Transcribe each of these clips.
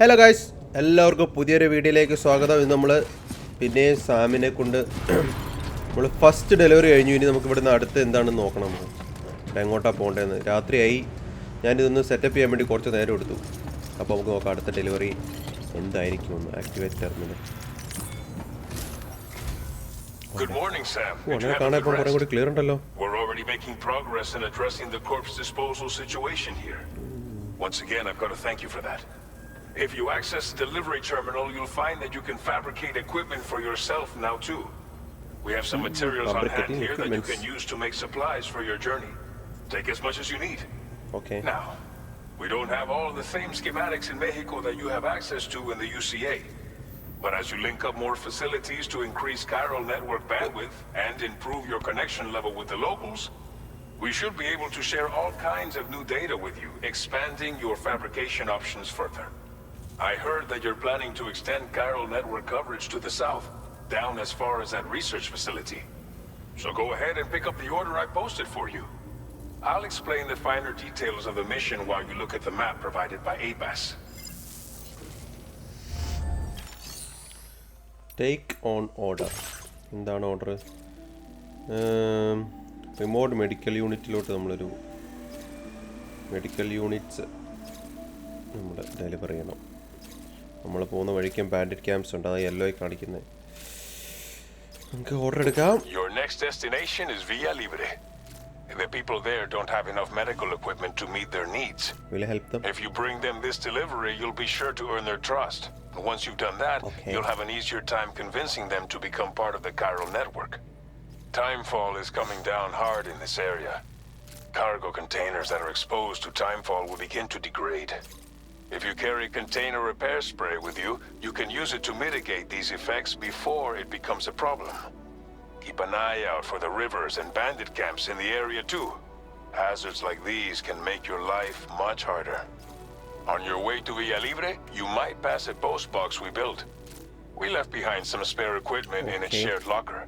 Hello guys, എല്ലാവർക്കും പുതിയൊരു വീഡിയോയിലേക്ക് സ്വാഗതം. ഇന്ന് നമ്മൾ പിന്നെ സാമിനെ കൊണ്ട് നമ്മൾ ഫസ്റ്റ് ഡെലിവറി കഴിഞ്ഞു. ഇനി നമുക്ക് ഇവിടുന്ന് അടുത്ത് എന്താണെന്ന് നോക്കണം. നമ്മൾ എങ്ങോട്ടാണ് പോകേണ്ടതെന്ന്. രാത്രിയായി. ഞാനിതൊന്ന് സെറ്റപ്പ് ചെയ്യാൻ വേണ്ടി കുറച്ച് നേരം എടുത്തു. അപ്പോൾ നമുക്ക് നോക്കാം അടുത്ത ഡെലിവറി എന്തായിരിക്കുമെന്ന്. Activate terminal. Good morning, Sam. അങ്ങനെ കാണാൻ ഇപ്പം കുറേ കൂടി ക്ലിയർ ഉണ്ടല്ലോ. We're already making progress in addressing the corpse disposal situation here. Once again, I've got to thank you for that. If you access the delivery terminal, you'll find that you can fabricate equipment for yourself now too. We have some materials on hand here that you can use to make supplies for your journey. Take as much as you need. Okay. Now, we don't have all the same schematics in Mexico that you have access to in the UCA. But as you link up more facilities to increase chiral network bandwidth and improve your connection level with the locals, we should be able to share all kinds of new data with you, expanding your fabrication options further. I heard that you're planning to extend chiral network coverage to the south, down as far as that research facility. So go ahead and pick up the order I posted for you. I'll explain the finer details of the mission while you look at the map provided by ABAS. Take on order. എന്താണ് order? Remote medical യൂണിറ്റിലോട്ട് നമ്മളൊരു medical units നമ്മൾ deliver ചെയ്യണം. നമ്മൾ പോകുന്ന വഴിക്കും bandit camps ഉണ്ട്, അത് yellow കാണിക്കുന്നത്. നമുക്ക് ഓർഡർ എടുക്കാം. Your next destination is Villa Libre. The people there don't have enough medical equipment to meet their needs. Will I help them? If you bring them this delivery, you'll be sure to earn their trust. And once you've done that, you'll have an easier time convincing them to become part of the chiral network. Timefall is coming down hard in this area. Cargo containers that are exposed to timefall will begin to degrade. If you carry container repair spray with you, you can use it to mitigate these effects before it becomes a problem. Keep an eye out for the rivers and bandit camps in the area too. Hazards like these can make your life much harder. On your way to Villa Libre, you might pass a post box we built. We left behind some spare equipment in its shared locker.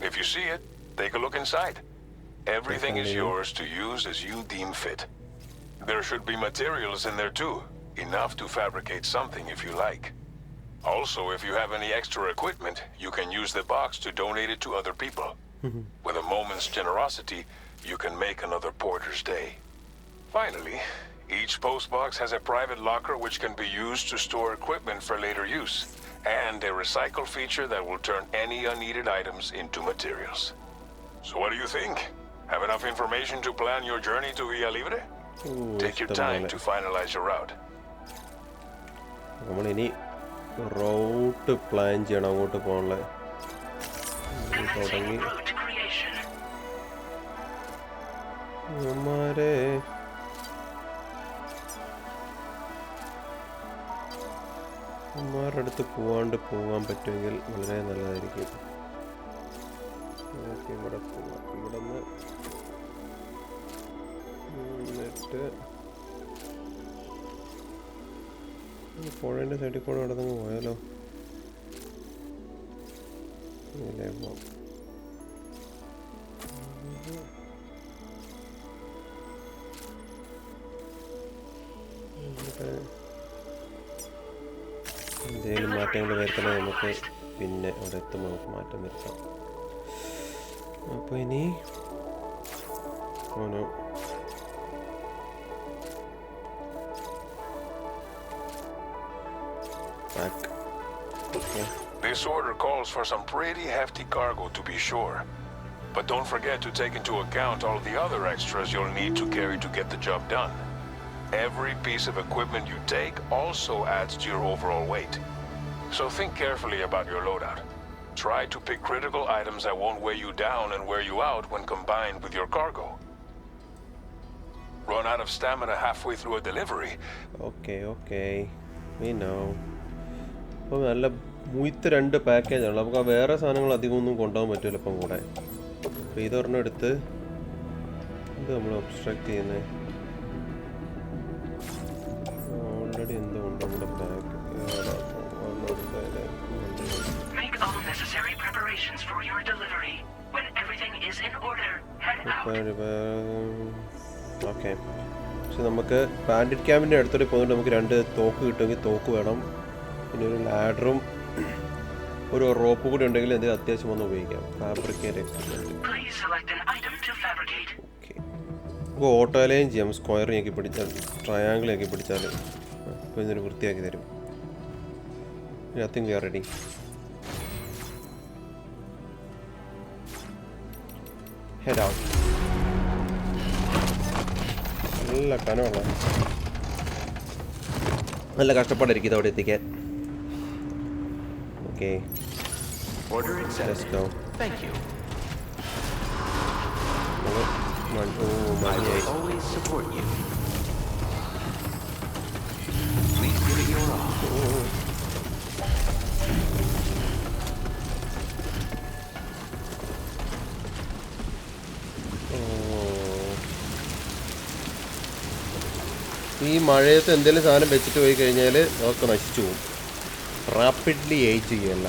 If you see it, take a look inside. Everything is yours to use as you deem fit. There should be materials in there too, enough to fabricate something if you like. Also, if you have any extra equipment, you can use the box to donate it to other people. With a moment's generosity, you can make another porter's day. Finally, each postbox has a private locker which can be used to store equipment for later use, and a recycle feature that will turn any unneeded items into materials. So what do you think? Have enough information to plan your journey to Villa Libre? Take your time to finalize your route. നമ്മളിനി root plan ചെയ്യണം അങ്ങോട്ട് പോകാനുള്ള. തുടങ്ങി നമ്മരെ അമ്മമാരുടെ അടുത്ത് പോകാൻ പറ്റുമെങ്കിൽ വളരെ നല്ലതായിരിക്കും. നമുക്ക് ഇവിടെ പോവാം. ഇവിടെ നിന്ന് എന്നിട്ട് പുഴേൻ്റെ സൈഡിൽ കൂടെ അവിടെ നിന്ന് പോയാലോ? ഇല്ലേ പോവാം. എന്തെങ്കിലും മാറ്റങ്ങൾ വരുത്തണേ നമുക്ക് പിന്നെ അവിടെ എത്തുമ്പോൾ നമുക്ക് മാറ്റം വരുത്താം. അപ്പോൾ ഇനി ഓനോ back. Okay. This order calls for some pretty hefty cargo to be sure. But don't forget to take into account all the other extras you'll need to carry to get the job done. Every piece of equipment you take also adds to your overall weight. So think carefully about your loadout. Try to pick critical items that won't weigh you down and wear you out when combined with your cargo. Run out of stamina halfway through a delivery. Okay. We know. അപ്പോൾ നല്ല മുയ്ത്ത് 2 പാക്കേജാണ്. നമുക്ക് ആ വേറെ സാധനങ്ങൾ അധികമൊന്നും കൊണ്ടുപോകാൻ പറ്റില്ല ഇപ്പം കൂടെ. അപ്പോൾ ഇതൊരെണ്ണം എടുത്ത് ഇത് നമ്മൾ ഒബ്സ്ട്രാക്ട് ചെയ്യുന്നത്. ഓൾറെഡി എന്തുകൊണ്ട് നമ്മുടെ പാക്ക് ഓക്കെ പക്ഷെ നമുക്ക് ബാൻഡിറ്റ് ക്യാമ്പിൻ്റെ അടുത്തോടെ പോകുന്നുണ്ട്. നമുക്ക് 2 തോക്ക് കിട്ടുമെങ്കിൽ തോക്ക് വേണം. പിന്നെ ഒരു ലാഡറും ഒരു റോപ്പ് കൂടി ഉണ്ടെങ്കിൽ എന്തെങ്കിലും അത്യാവശ്യം വന്ന് ഉപയോഗിക്കാം. Fabricate okay. നമുക്ക് ഓട്ടോയിലേയും ചെയ്യാം. സ്ക്വയർ ഞെക്കി പിടിച്ചാൽ, ട്രയാങ്കിൾ ഞെക്കി പിടിച്ചാൽ ഇപ്പോൾ ഇതിനൊരു വൃത്തിയാക്കി തരും. I think we are ready. Head out. നല്ല കനമുള്ള നല്ല കഷ്ടപ്പാടായിരിക്കും ഇതവിടെ എത്തിക്കാൻ. Okay, let's go. മഞ്ഞായി. ഈ മഴയത്ത് എന്തെങ്കിലും സാധനം വെച്ചിട്ട് പോയി കഴിഞ്ഞാൽ അതൊക്കെ നശിച്ചു പോകും. Rapidly age ചെയ്യുകയല്ല.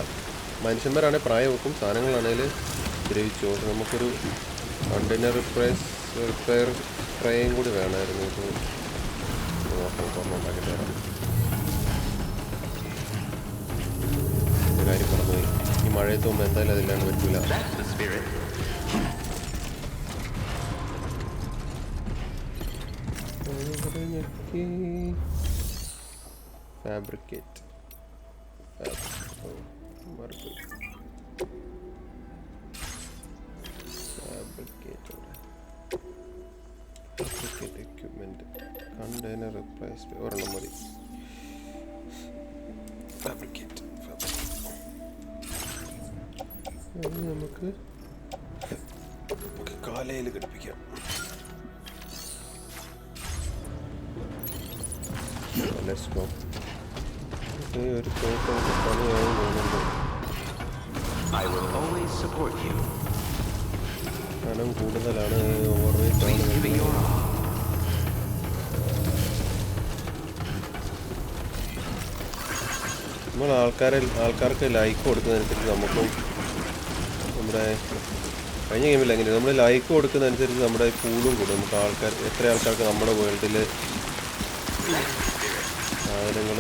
മനുഷ്യന്മാരാണെങ്കിൽ പ്രായം വെക്കും, സാധനങ്ങളാണെങ്കിൽ ദ്രവിച്ചു പോകും. നമുക്കൊരു കണ്ടെയ്നർ റിപ്പയർ സ്പ്രേയും കൂടി വേണമായിരുന്നു. ഇത് നോക്കാം, ഉണ്ടാക്കി തരാം. ഒരു കാര്യം മറന്നുപോയി. ഈ മഴയത്ത് മുമ്പ് എന്തായാലും അതില്ലാണ്ട് പറ്റില്ല. ഫാബ്രിക്കേറ്റ് എക്യുപ്മെന്റ് കണ്ടെയ്നർ റിപ്ലേസ് ഒരെണ്ണം മതി. ഫാബ്രിക്കേറ്റ് നമുക്ക് കാലയിൽ ഘടിപ്പിക്കാം. Let's go. ഒരു തോക്ക് നമുക്ക് പണിയായി തോന്നുന്നുണ്ട്. കനം കൂടുതലാണ്, ഓവർവെയിറ്റ് ആണ്. നമ്മൾ ആൾക്കാർക്ക് ലൈക്ക് കൊടുക്കുന്നതനുസരിച്ച് നമുക്കും നമ്മുടെ കഴിഞ്ഞ ഗെയിമിൽ എങ്ങനെയാണ് നമ്മൾ ലൈക്ക് കൊടുക്കുന്നതനുസരിച്ച് നമ്മുടെ പൂളും കൂടും. നമുക്ക് എത്ര ആൾക്കാർക്ക് നമ്മുടെ വേൾഡിൽ സാധനങ്ങൾ,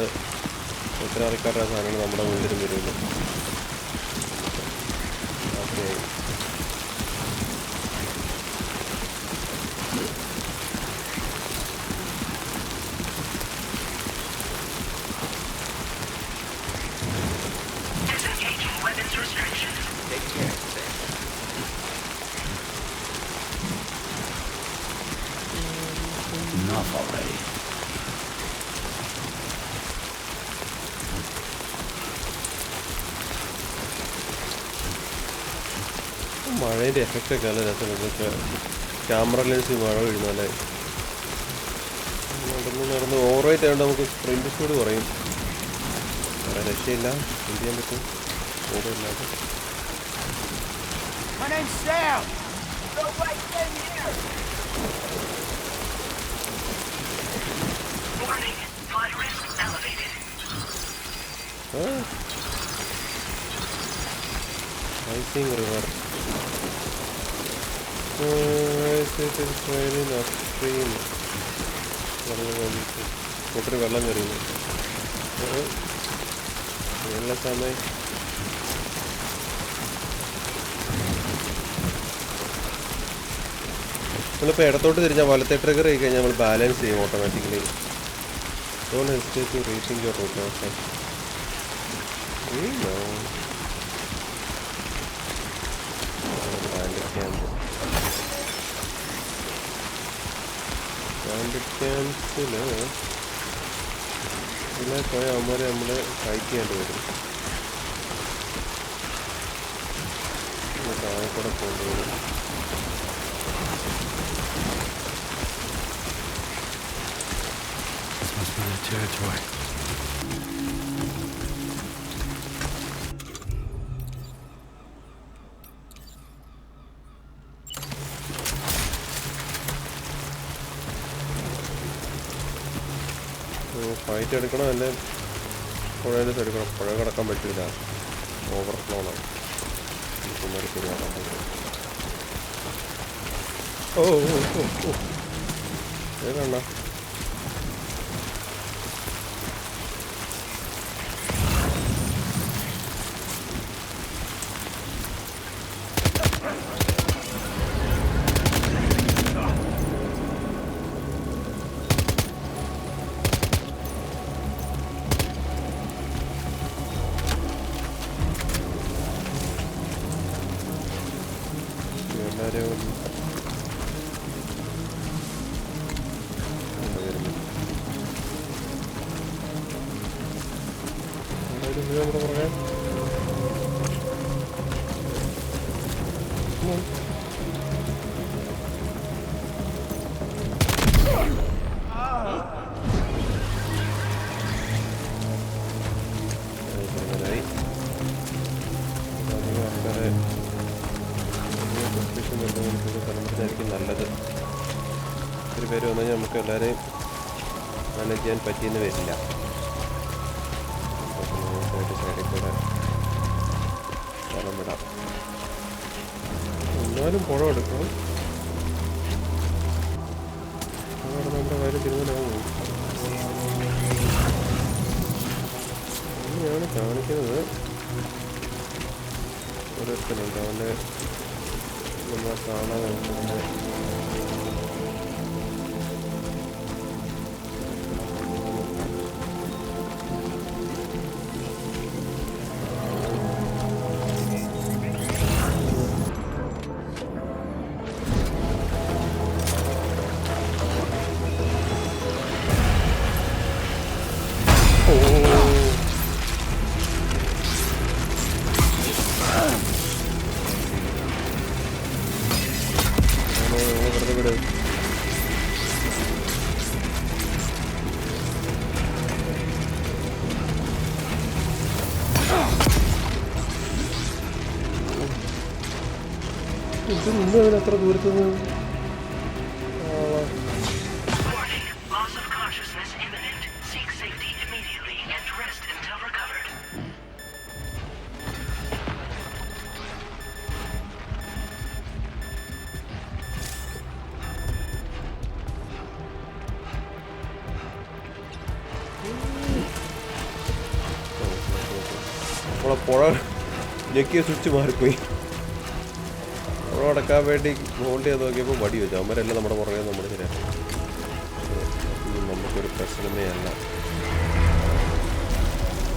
എത്ര ആൾക്കാരുടെ സാധനങ്ങൾ നമ്മുടെ മുന്നിലും വരുള്ളൂ. Okay, enough already. മഴേൻ്റെ എഫക്റ്റൊക്കെ നല്ല രസമുണ്ട്. ക്യാമറ ലെൻസ് മഴ വീഴുന്നല്ലേ. നടന്ന് ഓവറായിട്ട് ആയതുകൊണ്ട് നമുക്ക് സ്പ്രിൻറ്റ് സ്പീഡ് കുറയും. വേറെ രക്ഷയില്ല, എന്ത് ചെയ്യാൻ പറ്റും ഓവറില്ലാതെ. ഐസിങ് റിവർ ഒത്തിരി വെള്ളം കയറിയുന്നു. നല്ല സമയം നമ്മളിപ്പോൾ ഇടത്തോട്ട് തിരിഞ്ഞാൽ വലത്തെ ട്രിഗർ ആയി കഴിഞ്ഞാൽ നമ്മൾ ബാലൻസ് ചെയ്യും automatically. Don't hesitate to reaching your route. Okay, bandit ക്യാമ്പ്സിൽ ഇതിനെ പോയ അവന്മാരെ നമ്മൾ ഫൈറ്റ് ചെയ്യേണ്ടി വരും. താഴെ കൂടെ പോകേണ്ടി വരും. This must be their territory. Fight എടുക്കണം, അല്ലെ പുഴേൻ്റെ എടുക്കണം. പുഴ കിടക്കാൻ പറ്റില്ല, ഓവർഫ്ലോണാണ്. ഓ ഏതാണ്ട നമ്മുടെ പുറകെ ായിരിക്കും നല്ലത്. ഒത്തിരി പേര് വന്നു കഴിഞ്ഞാൽ നമുക്ക് എല്ലാവരെയും മാനേജ് ചെയ്യാൻ പറ്റിയെന്ന് വരില്ല. സൈഡിൽ കൂടെ സ്ഥലം വിടാം. എന്നാലും പുഴ എടുക്കണം. അവിടെ നമ്മുടെ കാര്യം തിരുവനാകും. അങ്ങനെയാണ് കാണിക്കുന്നത്. ഓരോരുത്തരുണ്ട് അവൻ്റെ നമ്മളെ കാണാൻ നോക്കുന്നത്. ഇത് നിന്നവൻ അത്ര ദൂരത്തുനിന്ന് നമ്മളെ പുഴ ഞെക്കിയ സ്വിച്ച് മാറിപ്പോയി. പുഴ അടക്കാൻ വേണ്ടി ഹോൾഡ് ചെയ്ത് നോക്കിയപ്പോൾ വടി വെച്ചു. അവന്മാരെല്ലാം നമ്മുടെ പുറകെ നമ്മുടെ ശരിയാക്കും. നമുക്കൊരു പ്രശ്നമേ അല്ല.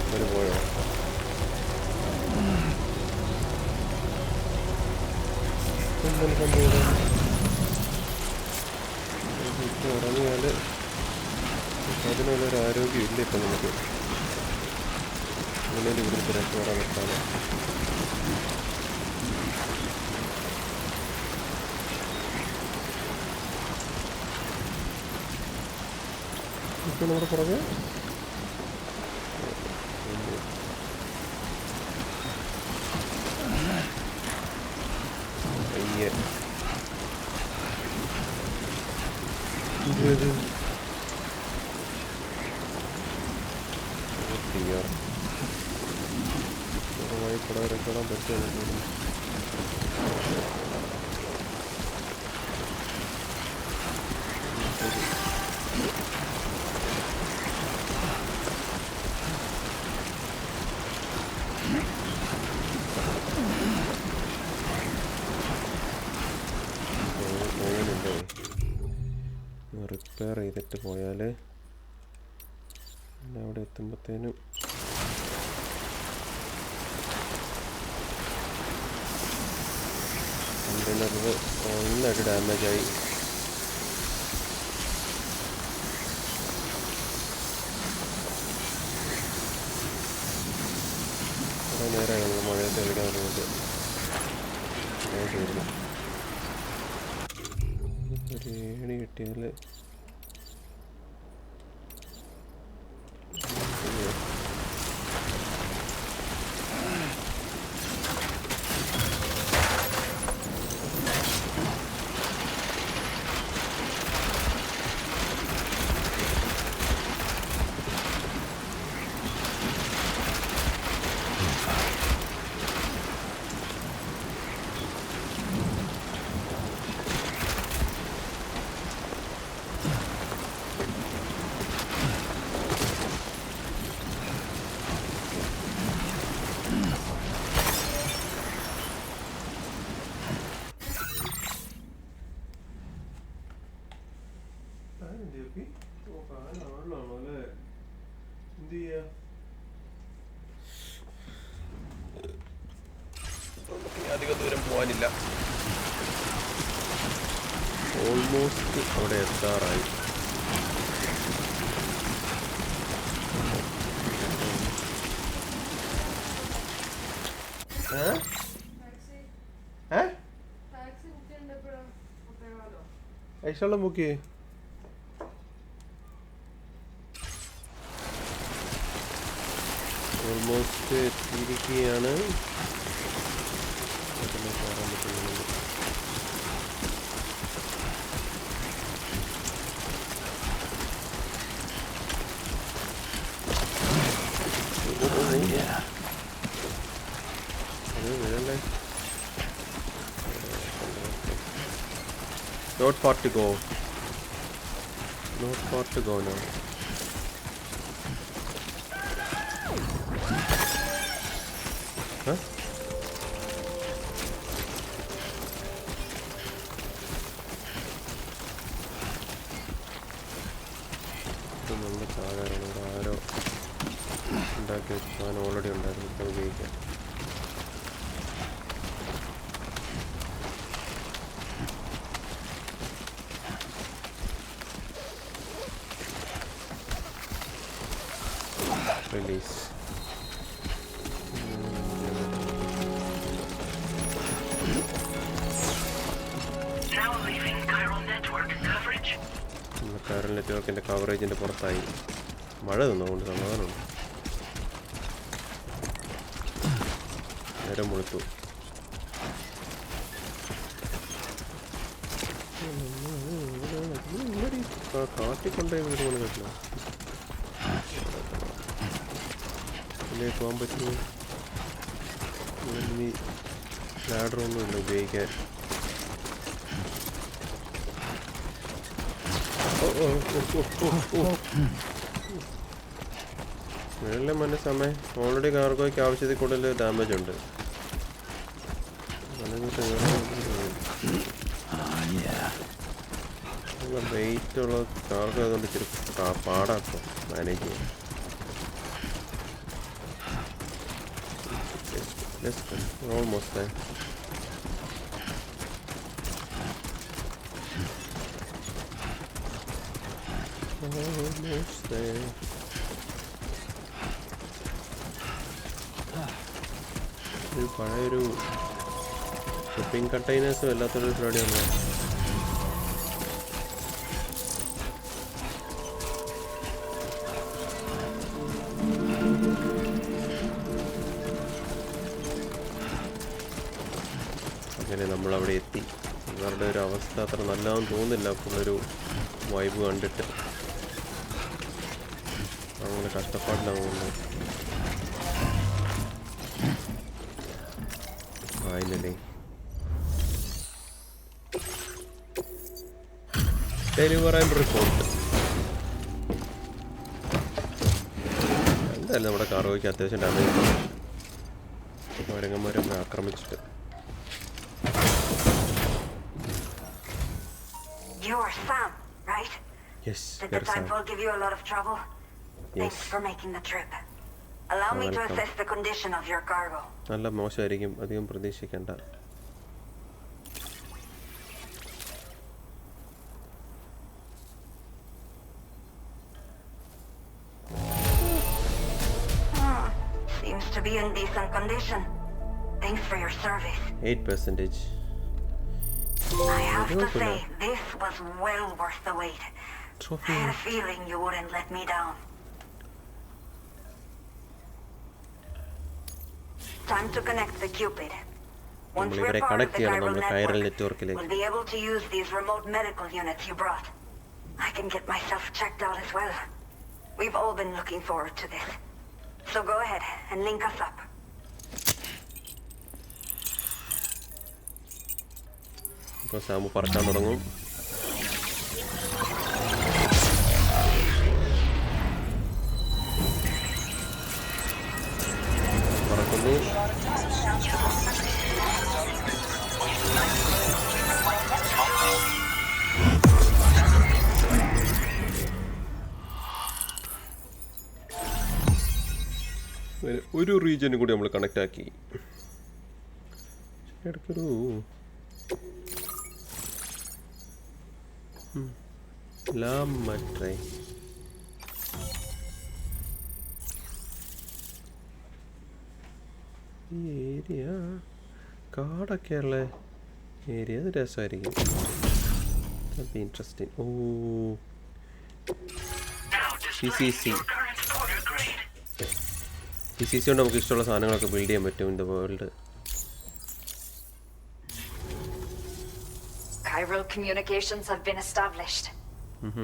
അവർ പോയോ? ഇറങ്ങിയാൽ അതിനുള്ളൊരു ആരോഗ്യമില്ല ഇപ്പം നമുക്ക്. അങ്ങനെ ഇവിടുത്തെ രക്ഷപ്പെടാൻ പറ്റാതെ ഇപ്പം നമ്മുടെ പുറകെ അയ്യേ കൂടെ രക്ഷപ്പെടാൻ പറ്റുമോ? റിപ്പയർ ചെയ്തിട്ട് പോയാൽ അവിടെ എത്തുമ്പോഴത്തേനും കണ്ടെയ്നറിൽ നന്നായിട്ട് ഡാമേജായി. കുറേ നേരമായി നമ്മൾ മഴയത്ത് കളിക്കാൻ തുടങ്ങിയിട്ട്. തീർന്നു. ഒരു ഏണി കിട്ടിയാൽ അധികം ദൂരം പോകാനില്ല. ഓൾമോസ്റ്റ് അവിടെ എത്താറായി. ഐഷുള്ള ബുക്ക് ഓൾമോസ്റ്റ് എത്തിയിരിക്കുകയാണ്. കയറാൻ പറ്റുന്നുണ്ട്. Not far to go. Not far to go now. Huh? നമ്മുടെ സാധാരണ ആരോ ഉണ്ടാക്കി വെച്ചാൽ ഓൾറെഡി ഉണ്ടായിരുന്നു. ഇപ്പോൾ ഉപയോഗിക്കാം. Release. Now leaving Chiral Network coverage. Chiral നെറ്റ്വർക്കിൻ്റെ കവറേജിൻ്റെ പുറത്തായി. മഴ നിന്നുകൊണ്ട് സമാധാനമുണ്ട്. നേരം മുഴുത്തു. കാട്ടിക്കൊണ്ടേ വീട് കൊണ്ട് കേട്ടില്ല. ഇതിലേ പോകാൻ പറ്റുമോ? ഇനി ലാഡറൊന്നുമില്ല ഉപയോഗിക്കാൻ. മേളിലെ മനസ്സമ്മേ ഓൾറെഡി കാർഗോയ്ക്ക് ആവശ്യത്തിൽ കൂടുതൽ ഡാമേജ് ഉണ്ട്. വെയിറ്റ് ഉള്ള കാർഗോ അതുകൊണ്ട് ഇച്ചിരി പാടാക്കും മാനേജ് ചെയ്യാൻ. Almost there. Almost there. ഒരു പഴയൊരു ഷിപ്പിംഗ് കണ്ടെയ്നേഴ്സും എല്ലാത്തൊരു പരിപാടിയാണ്. അങ്ങനെ നമ്മളവിടെ എത്തി. ഇവരുടെ ഒരു അവസ്ഥ അത്ര നല്ലതെന്ന് തോന്നുന്നില്ല. ഫുള്ളൊരു വൈബ് കണ്ടിട്ട് അങ്ങനെ കഷ്ടപ്പാടിലാണ് പോകുന്നത്. Finally deliver and report. എന്തായാലും നമ്മുടെ കാർഗോയ്ക്ക് അത്യാവശ്യം damage കുരങ്ങന്മാരൊക്കെ ആക്രമിച്ചിട്ട്. You are Sam, right? Yes, Did the Timefall give you a lot of trouble? Thanks for making the trip. Allow me to assess the condition of your cargo. നല്ല മോശമായിരിക്കും, അധികം പ്രതീക്ഷിക്കണ്ട. Seems to be in decent condition. Thanks for your service. 8%. I have to say, this was well worth the wait. Trophy. I had a feeling you wouldn't let me down. Time to connect the Cupid. Once we're part of the Chiral network, we'll be able to use these remote medical units you brought. I can get myself checked out as well. We've all been looking forward to this. So go ahead and link us up. ഇപ്പോൾ സാമു പറക്കാൻ തുടങ്ങും. പറക്കുന്നു. ഒരു റീജിയനും കൂടി നമ്മൾ connect ആക്കി. എടുക്കൊരു ലാമട്രേ ഈ area കാടൊക്കെയുള്ള area അത് രസമായിരിക്കും. ഇൻട്രസ്റ്റിംഗ്. ഓ PCC കൊണ്ട് നമുക്ക് ഇഷ്ടമുള്ള സാധനങ്ങളൊക്കെ ബിൽഡ് ചെയ്യാൻ പറ്റും in the world. Chiral communications have been established.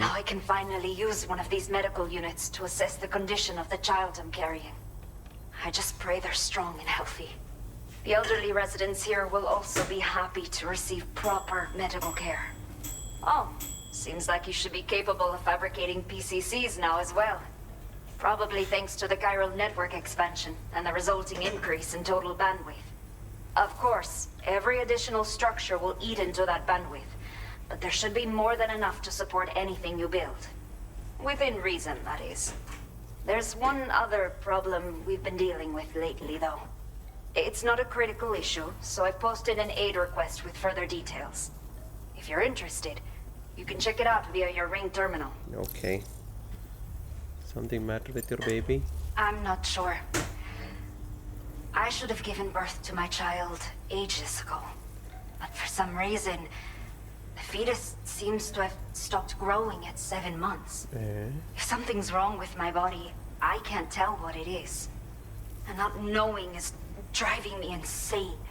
Now I can finally use one of these medical units to assess the condition of the child I'm carrying. I just pray they're strong and healthy. The elderly residents here will also be happy to receive proper medical care. Oh, seems like you should be capable of fabricating PCCs now as well. Probably thanks to the chiral network expansion and the resulting increase in total bandwidth. Of course, every additional structure will eat into that bandwidth, but there should be more than enough to support anything you build. Within reason, that is. There's one other problem we've been dealing with lately, though. It's not a critical issue, so I've posted an aid request with further details. If you're interested, you can check it out via your Ring terminal. Okay. Something matter with your baby? I'm not sure. I should have given birth to my child ages ago. But for some reason, the fetus seems to have stopped growing at 7 months. If something's wrong with my body, I can't tell what it is. And not knowing is driving me insane.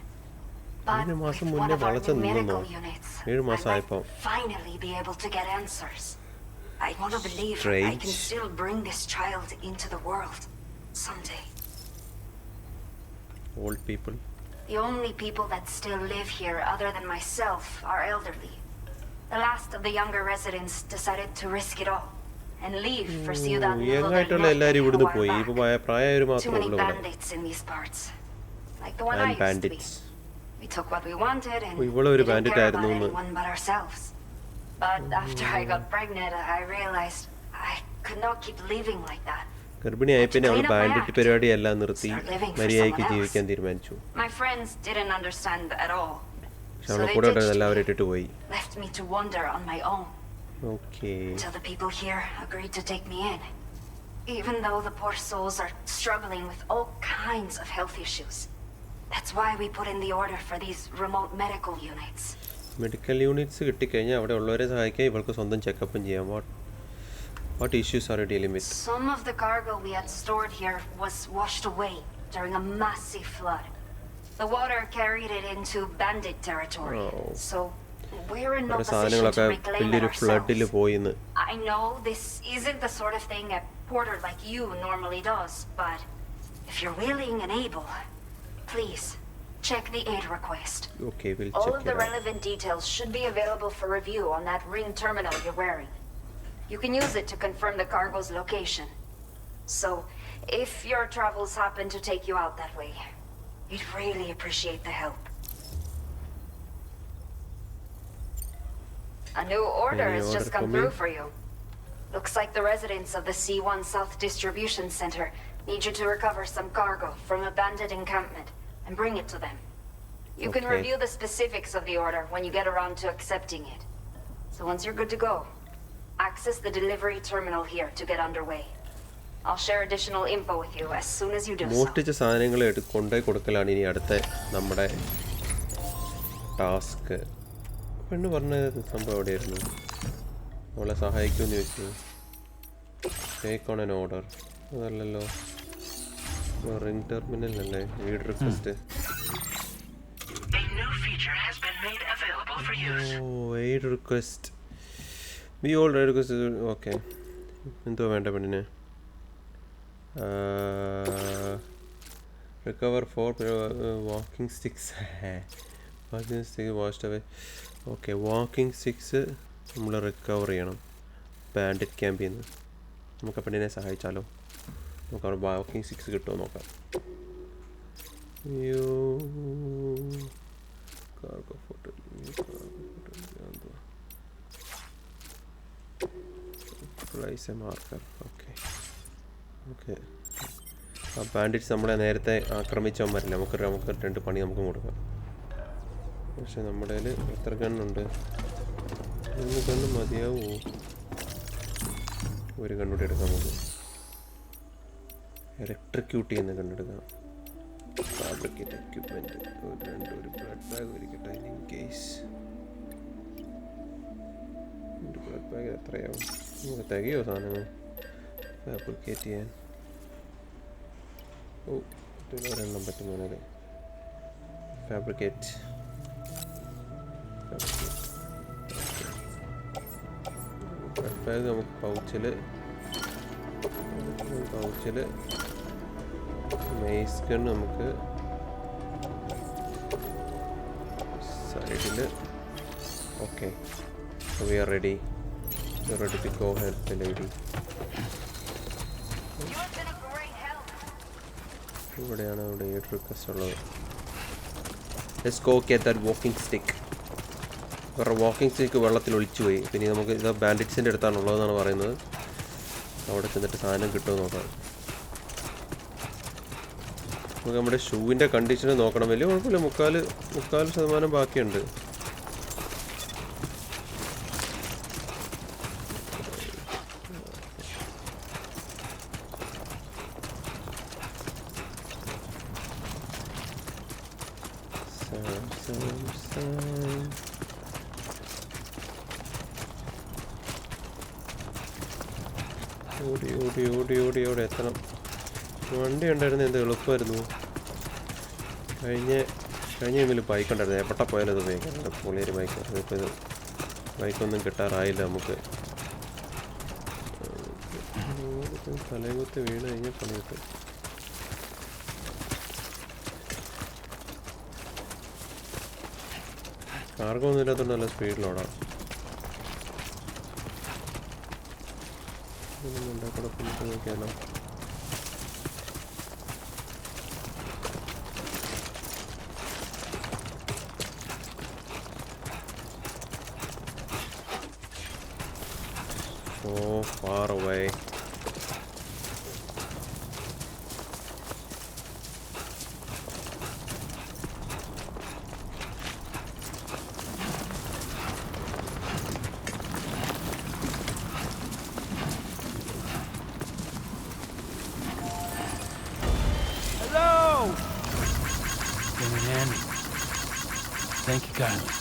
But with one of our new medical units, I might finally be able to get answers. I want to believe I can still bring this child into the world someday. Old people. The only people that still live here other than myself are elderly. The last of the younger residents decided to risk it all and leave for Ciudad Nueva del Norte a while back. Too many bandits in these parts. Like the one I used to be. We took what we wanted and didn't care about anyone but ourselves. But after I got pregnant, I realized I could not keep living like that. ഗർഭിണിയായ പിന്നെ അവൾ bandit പരിപാടിയെല്ലാം നിർത്തി മര്യാദയ്ക്ക് ജീവിക്കാൻ തീരുമാനിച്ചു. My friends didn't understand at all. പക്ഷെ അവളെ കൂടെ എല്ലാവരും ഇട്ടിട്ട് പോയി. Left me to wander on my own. Okay. Until the people here agreed to take me in. Even though the poor souls are struggling with all kinds of health issues. That's why we put in the order for these remote medical units. Medical units കിട്ടിക്കഴിഞ്ഞാൽ അവിടെ ഉള്ളവരെ സഹായിക്കാൻ ഇവൾക്ക് സ്വന്തം ചെക്കപ്പും ചെയ്യാം. What issues are you dealing with? Some of the cargo we had stored here was washed away during a massive flood. The water carried it into bandit territory. So we're in no position to reclaim it ourselves. I know this isn't the sort of thing a porter like you normally does, but if you're willing and able, please check the aid request. Okay, we'll check it out. All of the relevant details should be available for review on that Ring terminal you're wearing. You can use it to confirm the cargo's location. So, if your travels happen to take you out that way, we'd really appreciate the help. A new order has just come through for you. Looks like the residents of the C1 South Distribution Center need you to recover some cargo from a bandit encampment and bring it to them. You can review the specifics of the order when you get around to accepting it. So once you're good to go, access the delivery terminal here to get underway. I'll share additional info with you as soon as you do so. മോഷ്ടിച്ച സാധനങ്ങൾ കൊണ്ടുപോയി കൊടുക്കലാണ് ഇനി അടുത്ത നമ്മുടെ task. പെണ്ണ് പറഞ്ഞ സംഭവം എവിടെയായിരുന്നു? അവളെ സഹായിക്കുമെന്ന് ചോദിച്ചു. Take on an order. അതല്ലല്ലോ, റിംഗ് ടെർമിനൽ അല്ലേ? Aid request. Aid request. We all request. Okay, എന്തോ വേണ്ട പെണ്ണിന്? Recover 4 walking sticks. Walking stick washed away. Okay, walking sticks നമ്മൾ റിക്കവർ ചെയ്യണം ബാൻഡിറ്റ് ക്യാമ്പിൽ നിന്ന്. നമുക്ക് പെണ്ണിനെ സഹായിച്ചാലോ? നമുക്ക് അവിടെ വാക്കിംഗ് സ്റ്റിക്സ് കിട്ടുമോ നോക്കാം. അയ്യോ, cargo photo. Place a marker. Okay. ആ ബാൻഡിറ്റ്സ് നമ്മളെ നേരത്തെ ആക്രമിച്ചവന്മാരില്ല. നമുക്ക് 2 പണി നമുക്ക് കൊടുക്കാം. പക്ഷെ നമ്മുടെ കയ്യിൽ എത്ര ഗണ്ണുണ്ട്? 1 ഗണ്ണ് മതിയാവോ? 1 ഗണ്ണൂടെ എടുക്കാം നമുക്ക്. ഇലക്ട്രിക്യൂട്ട് ചെയ്യുന്ന ഗണ്ണെടുക്കാം. ഫാബ്രിക്കേറ്റ് എക്യുപ്മെൻറ്റ് ഒരു ബ്ലഡ് ബാഗ് ഇരിക്കട്ടെ ഇൻ കേസ്. ഒരു ബ്ലഡ് ബാഗ് എത്രയാവും? നമുക്ക് തികയോ സാധനങ്ങൾ ഫാബ്രിക്കേറ്റ് ചെയ്യാൻ? ഓ ഒരെണ്ണം പറ്റുന്നത് ഫാബ്രിക്കേറ്റ്. ബ്ലഡ് ബാഗ് നമുക്ക് പൗച്ചിൽ മെയ്സ് ഗൺ നമുക്ക് സൈഡിൽ. Okay, we are ready to go help the lady. ഇവിടെയാണ് അവിടെ ഏഡ് റിക്വസ്റ്റ് ഉള്ളത്. Let's go get that walking stick. വേറെ വാക്കിംഗ് സ്റ്റിക്ക് വെള്ളത്തിൽ ഒളിച്ചു പോയി. പിന്നെ നമുക്ക് ഇത് ബാൻഡിറ്റ്സിൻ്റെ അടുത്താണുള്ളതെന്നാണ് പറയുന്നത്. അവിടെ ചെന്നിട്ട് സാധനം കിട്ടുമെന്ന് നോക്കാം. നമുക്ക് നമ്മുടെ ഷൂവിൻ്റെ കണ്ടീഷന് നോക്കണം. വലിയ കുഴപ്പമില്ല, 3/4% ബാക്കിയുണ്ട്. ഓടി എത്തണം. വണ്ടി ഉണ്ടായിരുന്നു, എന്ത് എളുപ്പമായിരുന്നു. കഴിഞ്ഞ ഗെയിമിൽ ബൈക്ക് ഉണ്ടായിരുന്നു. എവിടെ പോയാലും അത് ഉപയോഗിക്കാറുണ്ട്. പൊളിയൊരു ബൈക്ക്. അതിപ്പോൾ ഇത് ബൈക്കൊന്നും കിട്ടാറായില്ല നമുക്ക്. തലകുത്ത് വീണ് കഴിഞ്ഞാൽ പണി കിട്ടും. കാർഗൊന്നും ഇല്ലാത്തതുകൊണ്ട് നല്ല സ്പീഡിലോടാം. കുഴപ്പമില്ല, നോക്കിയാലോ. So far away. Thank you kindly.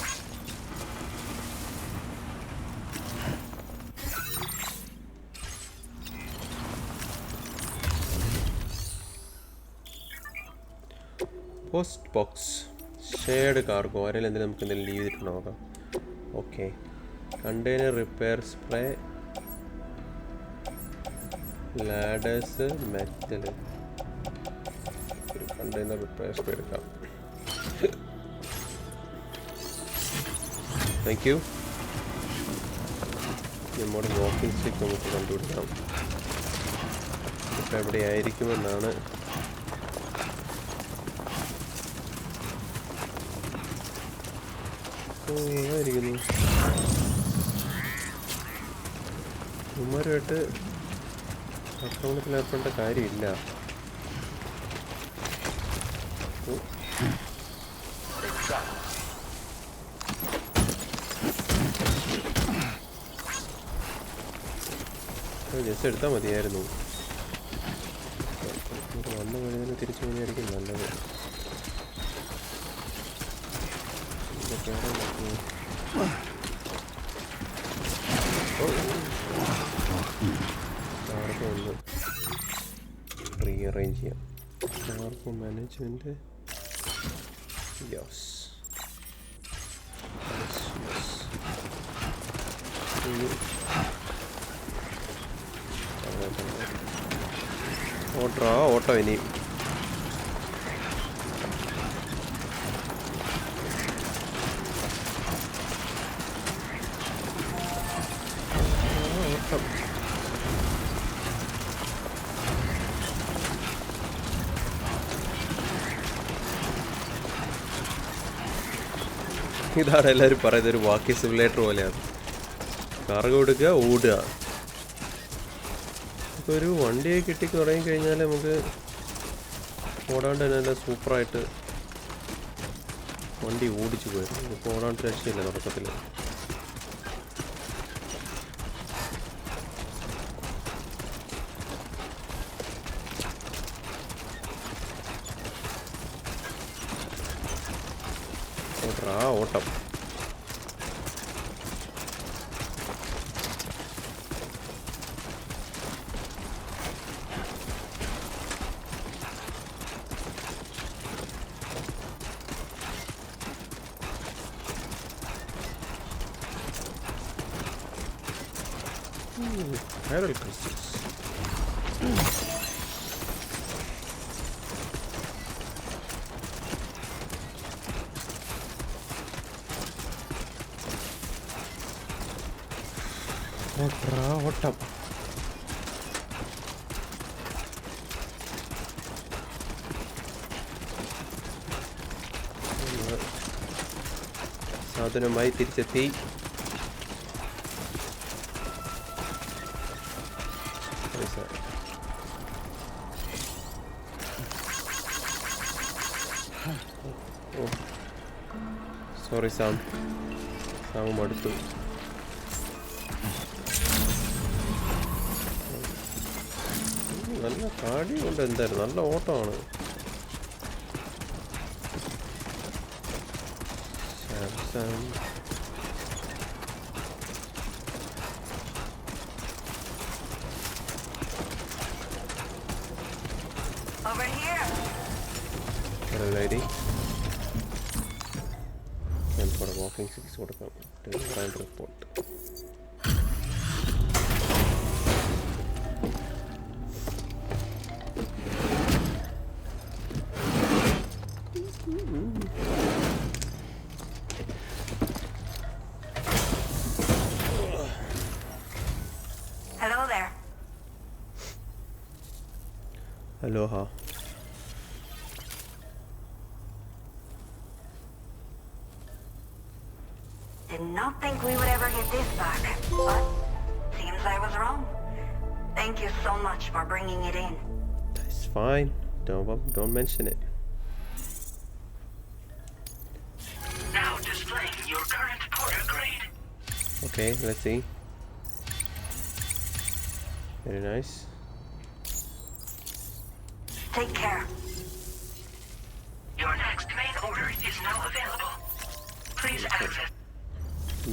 Post box, shared cargo. ആരെങ്കിലും എന്തെങ്കിലും നമുക്ക് എന്തെങ്കിലും ലീവ് ചെയ്തിട്ട് നോക്കാം. Okay, container repair spray, ladders, metal. ഒരു കണ്ടെയ്നർ റിപ്പയർ സ്പ്രേ എടുക്കാം. Thank you. നമ്മുടെ വാക്കിംഗ് സ്റ്റിക്ക് നമുക്ക് കണ്ടുപിടിക്കാം. ഇപ്പം എവിടെയായിരിക്കുമെന്നാണ്. ആയിരിക്കുന്നു. ഉമ്മാരുമായിട്ട് ആക്രമണത്തിൽ ഏർപ്പെടേണ്ട കാര്യമില്ല. ജസ്റ്റ് എടുത്താൽ മതിയായിരുന്നു. വന്ന കഴിഞ്ഞാൽ തിരിച്ചു പോകുന്നതായിരിക്കും നല്ലത്. കാർഗോ ഒന്ന് റീഅറേഞ്ച് ചെയ്യാം. Cargo management. യെസ്, ഓട്ടോ ഇനി. ഇതാണ് എല്ലാവരും പറയുന്നത്, ഒരു വാക്കി സിമുലേറ്റർ പോലെയാണ്. കാർഗോ എടുക്കുക, ഓടുക. ഇപ്പോൾ ഒരു വണ്ടിയെ കിട്ടി തുടങ്ങി കഴിഞ്ഞാൽ നമുക്ക് ഓടാണ്ട് തന്നെ നല്ല സൂപ്പറായിട്ട് വണ്ടി ഓടിച്ചു പോയിരുന്നു. ഇപ്പോൾ ഓടാണ്ട് രക്ഷയില്ല തുടക്കത്തിൽ. ഓട്ടം. Chiral crystals. ഓട്ടം. സാധനമായി തിരിച്ചെത്തി. സോറി സാം മടുത്തു. നല്ല കാടിയുണ്ട്. എന്തായാലും നല്ല ഓട്ടമാണ്. Over here. Hello lady. Can for a walking 6 കൊടുക്കാം. Grand report. Hello there. Aloha. Did not think we would ever get this back, but seems I was wrong. Thank you so much for bringing it in. It's fine. Don't mention it. Now displaying your current porter grade. Okay, let's see. Very nice. Take care. Your next main order is now available. Please access.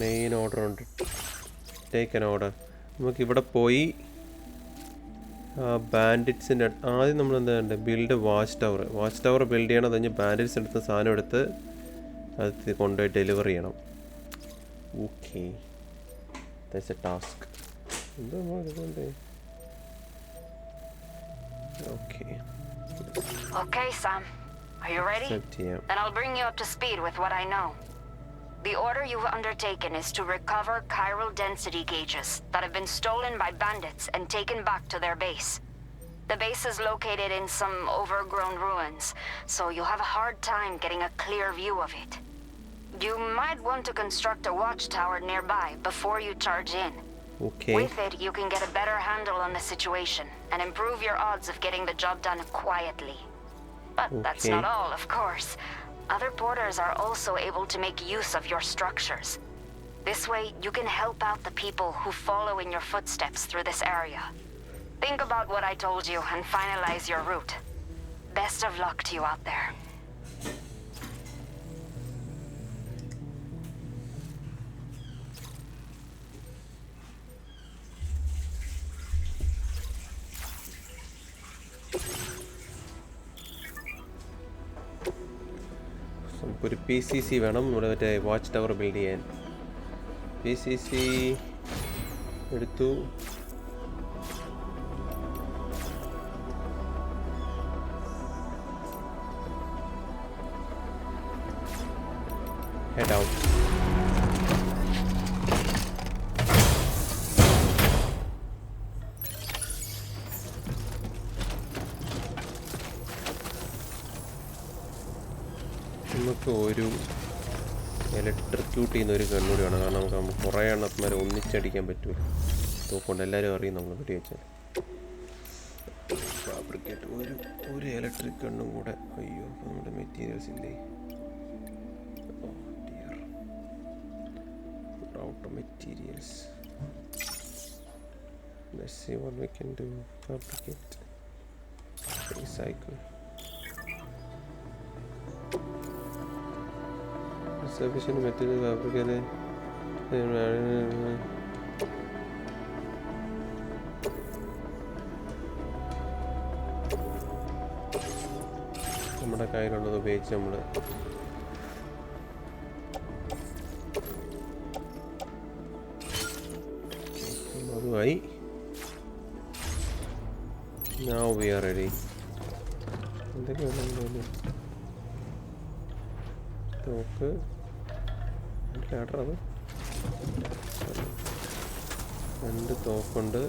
Main order ഉണ്ട്. Take an order. നമുക്കിവിടെ പോയി ബാൻഡിറ്റ്സിൻ്റെ ആദ്യം നമ്മൾ എന്താ ഉണ്ട്, build watch tower build ചെയ്യണം. അത് കഴിഞ്ഞ് ബാൻഡിറ്റ്സ് എടുത്ത് സാധനം എടുത്ത് അത് കൊണ്ടുപോയി ഡെലിവർ ചെയ്യണം. Okay, that's A task. എന്താ ഇതുകൊണ്ട് okay. Okay, Sam. Are you ready? Then I'll bring you up to speed with what I know. The order you've undertaken is to recover chiral density gauges that have been stolen by bandits and taken back to their base. The base is located in some overgrown ruins, so you'll have a hard time getting a clear view of it. You might want to construct a watchtower nearby before you charge in. Okay. With it, you can get a better handle on the situation and improve your odds of getting the job done quietly. But that's not all, of course. Other porters are also able to make use of your structures. This way, you can help out the people who follow in your footsteps through this area. Think about what I told you and finalize your route. Best of luck to you out there. നമുക്കൊരു PCC വേണം ഇവിടെ മറ്റേ watch tower build ചെയ്യാൻ. PCC എടുത്തു. Head out. നമുക്ക് ഒരു ഇലക്ട്രിക്യൂട്ട് ചെയ്യുന്ന ഒരു ഗണ്ണൂടി വേണം. കാരണം നമുക്ക് കുറേ എണ്ണത്തിന്മാരെ ഒന്നിച്ചടിക്കാൻ പറ്റൂല. തോക്കൊണ്ട് എല്ലാവരും അറിയും നമ്മൾ വെടി വെച്ചാൽ. ഫാബ്രിക്കേറ്റ് ഒരു ഇലക്ട്രിക് ഗണ്ണും കൂടെ. അയ്യോ, നമ്മുടെ മെറ്റീരിയൽസ് ഇല്ലേ. Out of materials. Let's see what we can do. Fabricate, recycle. Sufficient material fabricated. നമ്മുടെ കയ്യിലുള്ളത് ഉപയോഗിച്ച് നമ്മൾ അതുമായി. Now we are ready. എന്തൊക്കെയാണ് തോക്ക് ലാഡർ, അത് 2 തോക്കുണ്ട്.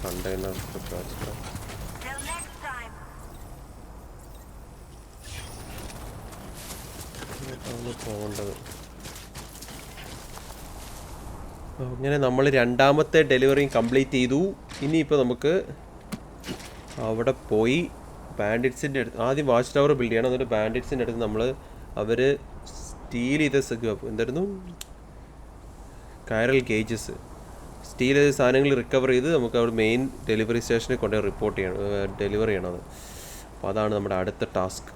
കണ്ടെയ്നർ പോകേണ്ടത്. അങ്ങനെ നമ്മൾ രണ്ടാമത്തെ ഡെലിവറി കംപ്ലീറ്റ് ചെയ്തു. ഇനിയിപ്പോൾ നമുക്ക് അവിടെ പോയി ബാൻഡിറ്റ്സിൻ്റെ അടുത്ത് ആദ്യം വാച്ച് ടവർ ബിൽഡ് ചെയ്യണം. എന്നിട്ട് ബാൻഡിറ്റ്സിൻ്റെ അടുത്ത് നമ്മൾ അവർ സ്റ്റീൽ ചെയ്ത എന്തായിരുന്നു കൈറൽ ഗേജസ് സ്റ്റീൽ ചെയ്ത സാധനങ്ങൾ റിക്കവർ ചെയ്ത് നമുക്ക് അവിടെ മെയിൻ ഡെലിവറി സ്റ്റേഷനിൽ കൊണ്ടുപോയി റിപ്പോർട്ട് ചെയ്യണം, ഡെലിവർ ചെയ്യണം. അപ്പോൾ അതാണ് നമ്മുടെ അടുത്ത ടാസ്ക്.